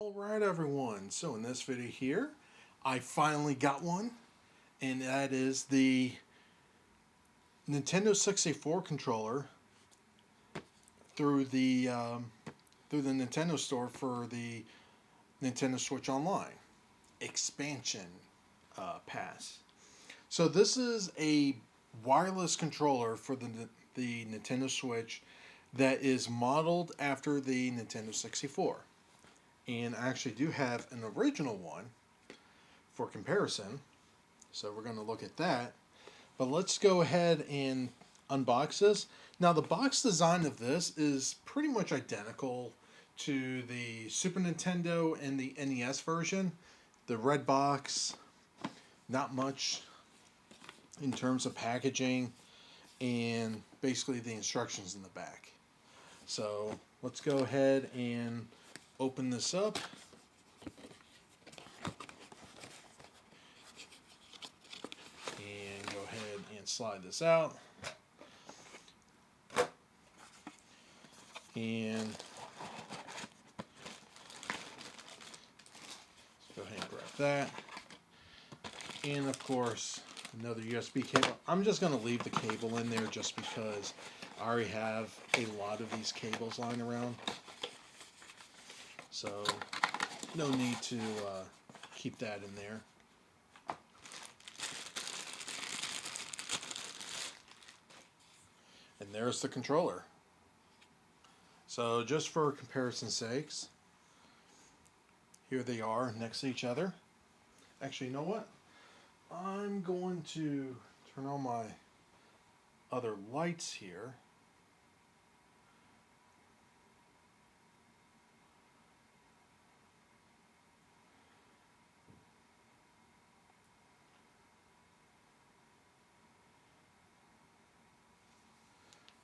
Alright everyone, so in this video here, I finally got one, and that is the Nintendo 64 controller through the Nintendo store for the Nintendo Switch Online expansion pass. So this is a wireless controller for the Nintendo Switch that is modeled after the Nintendo 64. And I actually do have an original one for comparison. So we're going to look at that. But let's go ahead and unbox this. Now the box design of this is pretty much identical to the Super Nintendo and the NES version. The red box, not much in terms of packaging, and basically the instructions in the back. So let's go ahead and open this up. And go ahead and slide this out. And let's go ahead and grab that. And of course, another USB cable. I'm just going to leave the cable in there just because I already have a lot of these cables lying around. So no need to keep that in there. And there's the controller. So just for comparison's sakes, here they are next to each other. Actually, you know what? I'm going to turn on my other lights here.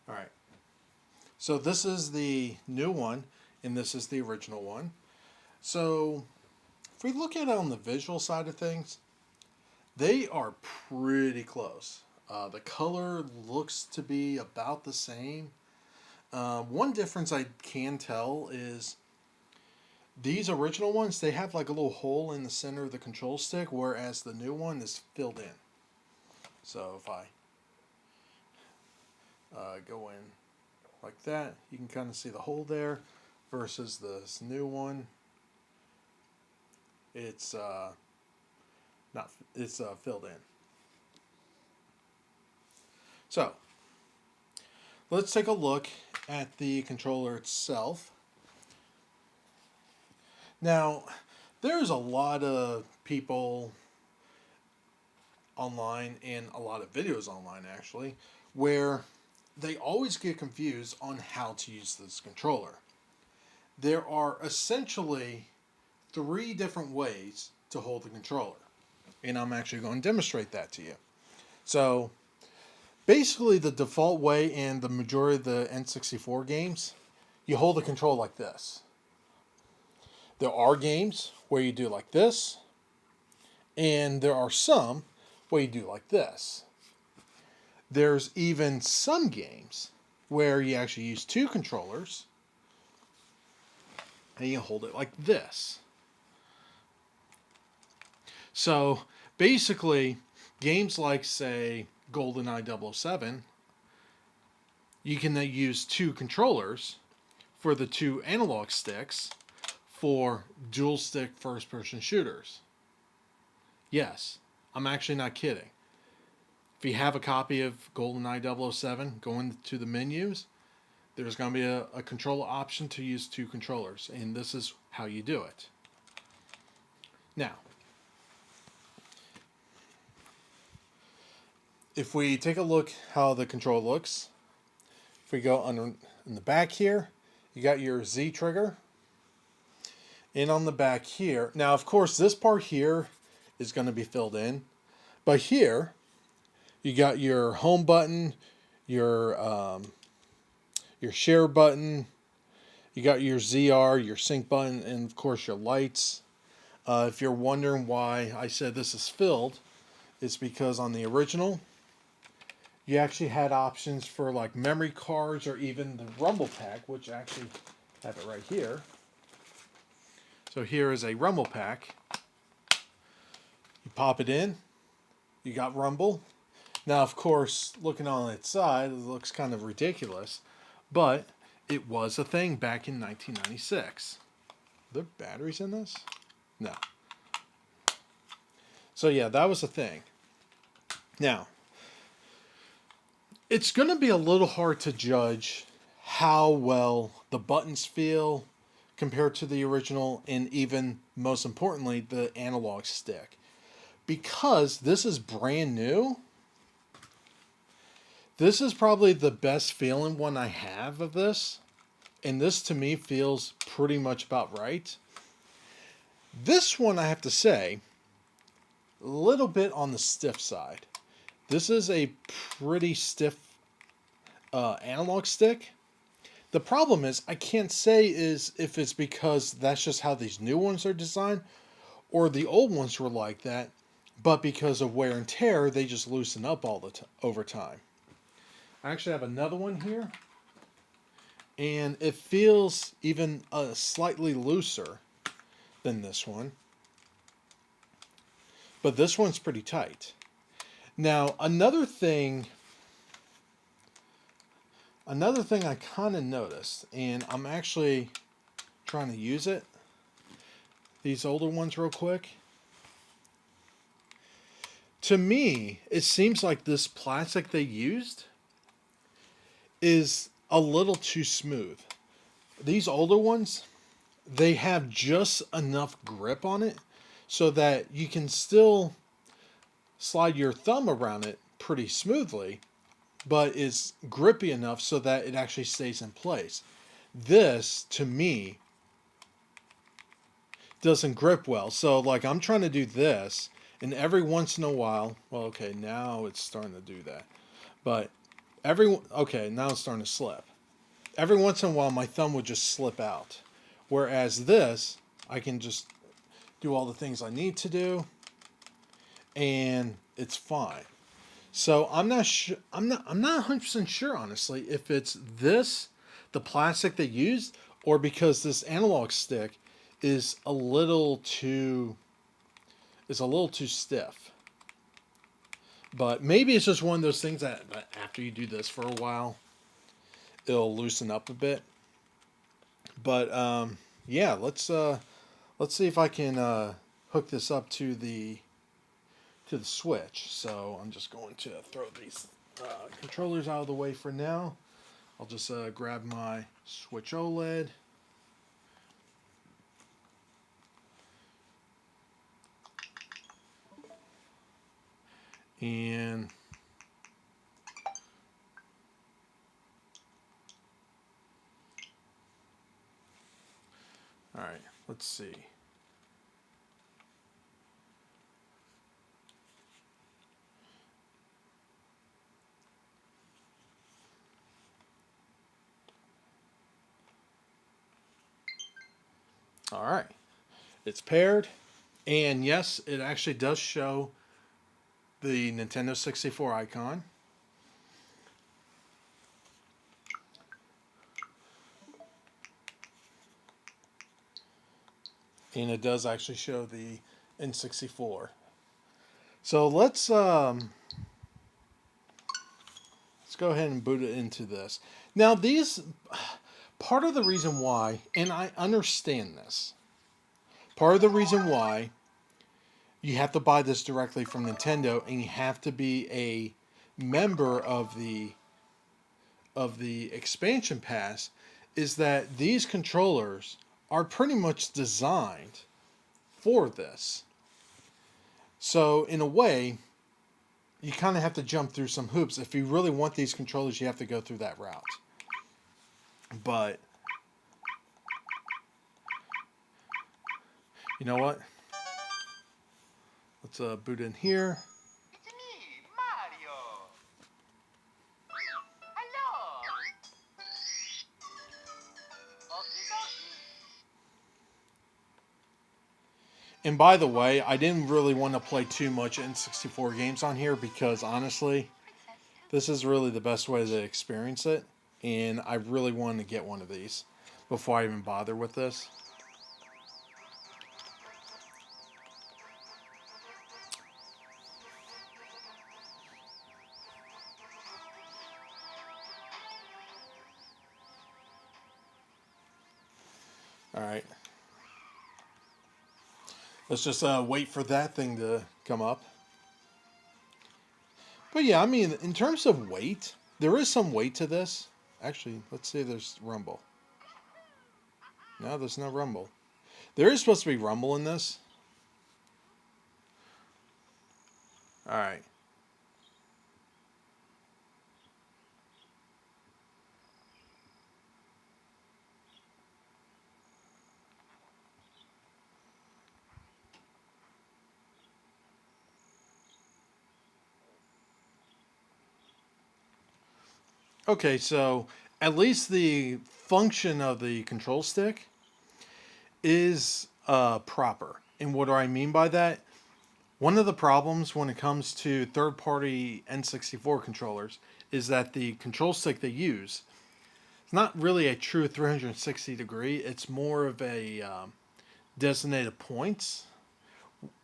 All right. So this is the new one, and this is the original one. So if we look at it on the visual side of things, they are pretty close. The color looks to be about the same. One difference I can tell is these original ones, they have like a little hole in the center of the control stick, whereas the new one is filled in. So if I go in like that, you can kind of see the hole there, versus this new one. It's not it's filled in. So let's take a look at the controller itself. Now, there's a lot of people online, and a lot of videos online actually, where they always get confused on how to use this controller. There are essentially 3 different ways to hold the controller, and I'm actually going to demonstrate that to you. So basically the default way in the majority of the N64 games, you hold the control like this. There are games where you do like this, and there are some where you do like this. There's even some games where you actually use 2 controllers and you hold it like this. So basically, games like, say, GoldenEye 007, you can then use 2 controllers for the 2 analog sticks for dual stick first person shooters. Yes, I'm actually not kidding. If you have a copy of GoldenEye 007, go into the menus. There's going to be a controller option to use 2 controllers, and this is how you do it. Now, if we take a look how the control looks, if we go under in the back here, you got your Z trigger. And on the back here, now of course this part here is going to be filled in, but here you got your home button, your share button, you got your ZR, your sync button, and of course your lights. If you're wondering why I said this is filled, it's because on the original, you actually had options for like memory cards or even the rumble pack, which I actually have it right here. So So here is a rumble pack. You pop it in. You got rumble. Now, of course, looking on its side, it looks kind of ridiculous, but it was a thing back in 1996. Are there batteries in this? No. So yeah, that was a thing. Now, it's going to be a little hard to judge how well the buttons feel compared to the original, and even most importantly, the analog stick. Because this is brand new, this is probably the best feeling one I have of this. And this to me feels pretty much about right. This one, I have to say, a little bit on the stiff side. This is a pretty stiff analog stick. The problem is, I can't say if it's because that's just how these new ones are designed, or the old ones were like that, but because of wear and tear, they just loosen up all the over time. I actually have another one here, and it feels even slightly looser than this one, but this one's pretty tight. Now, another thing I kind of noticed, and I'm actually trying to use it, these older ones real quick. To me, it seems like this plastic they used is a little too smooth. These older ones, they have just enough grip on it so that you can still slide your thumb around it pretty smoothly, but it's grippy enough so that it actually stays in place. This, to me, doesn't grip well. So, like, I'm trying to do this, and every once in a while, well, okay, now it's starting to do that. But okay, now it's starting to slip. Every once in a while, my thumb would just slip out. Whereas this, I can just do all the things I need to do, and it's fine. So I'm not 100% sure, honestly, if it's this, the plastic they used, or because this analog stick is a little too stiff. But maybe it's just one of those things that after you do this for a while, it'll loosen up a bit. But yeah, let's see if I can hook this up to the switch. So I'm just going to throw these controllers out of the way for now. I'll just grab my Switch OLED. And all right, let's see. All right, it's paired, and yes, it actually does show the Nintendo 64 icon. And it does actually show the N64. So let's go ahead and boot it into this. Now these, part of the reason why, and I understand this, part of the reason why you have to buy this directly from Nintendo and you have to be a member of the expansion pass is that these controllers are pretty much designed for this. So in a way, you kind of have to jump through some hoops. If you really want these controllers, you have to go through that route. But you know what? Let's boot in here. It's me, Mario. Hello. Okie dokie. And by the way, I didn't really want to play too much N64 games on here because honestly, this is really the best way to experience it. And I really wanted to get one of these before I even bother with this. All right. Let's just wait for that thing to come up. But yeah, I mean, in terms of weight, there is some weight to this. Actually, let's say there's rumble. No, there's no rumble. There is supposed to be rumble in this. All right. Okay, so at least the function of the control stick is proper. And what do I mean by that? One of the problems when it comes to third party N64 controllers is that the control stick they use is not really a true 360 degree, it's more of a designated points.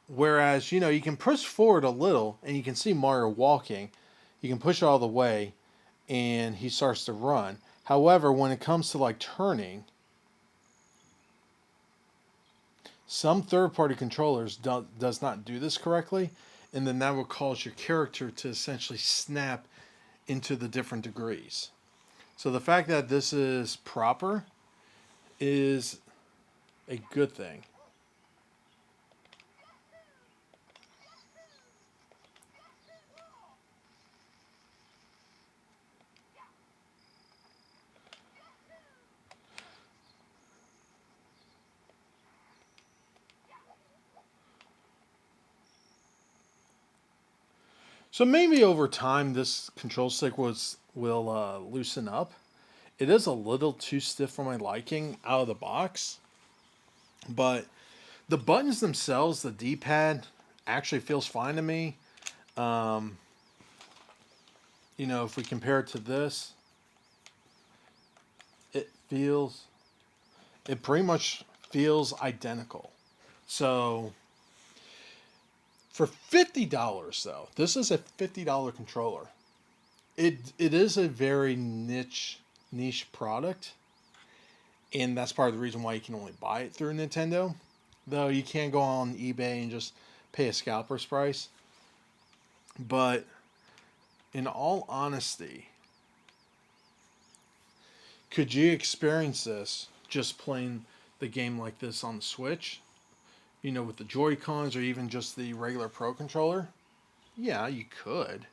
Whereas, you know, you can push forward a little and you can see Mario walking. You can push all the way and he starts to run. However, when it comes to like turning, some third-party controllers does not do this correctly, and then that will cause your character to essentially snap into the different degrees. So the fact that this is proper is a good thing. So maybe over time this control stick will loosen up. It is a little too stiff for my liking out of the box, but the buttons themselves, the D-pad, actually feels fine to me. Um, you know, if we compare it to this, it feels, it pretty much feels identical. So for $50 though, this is a $50 controller. It is a very niche product, and that's part of the reason why you can only buy it through Nintendo. Though you can go on eBay and just pay a scalper's price. But in all honesty, could you experience this just playing the game like this on the Switch? You know, with the Joy Cons or even just the regular Pro controller? Yeah, you could.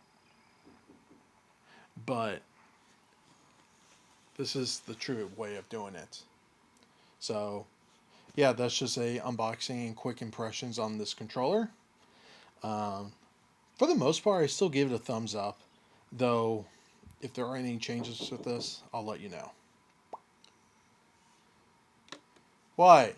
But this is the true way of doing it. So, yeah, that's just a unboxing and quick impressions on this controller. Um, for the most part, I still give it a thumbs up. Though, if there are any changes with this, I'll let you know. Why?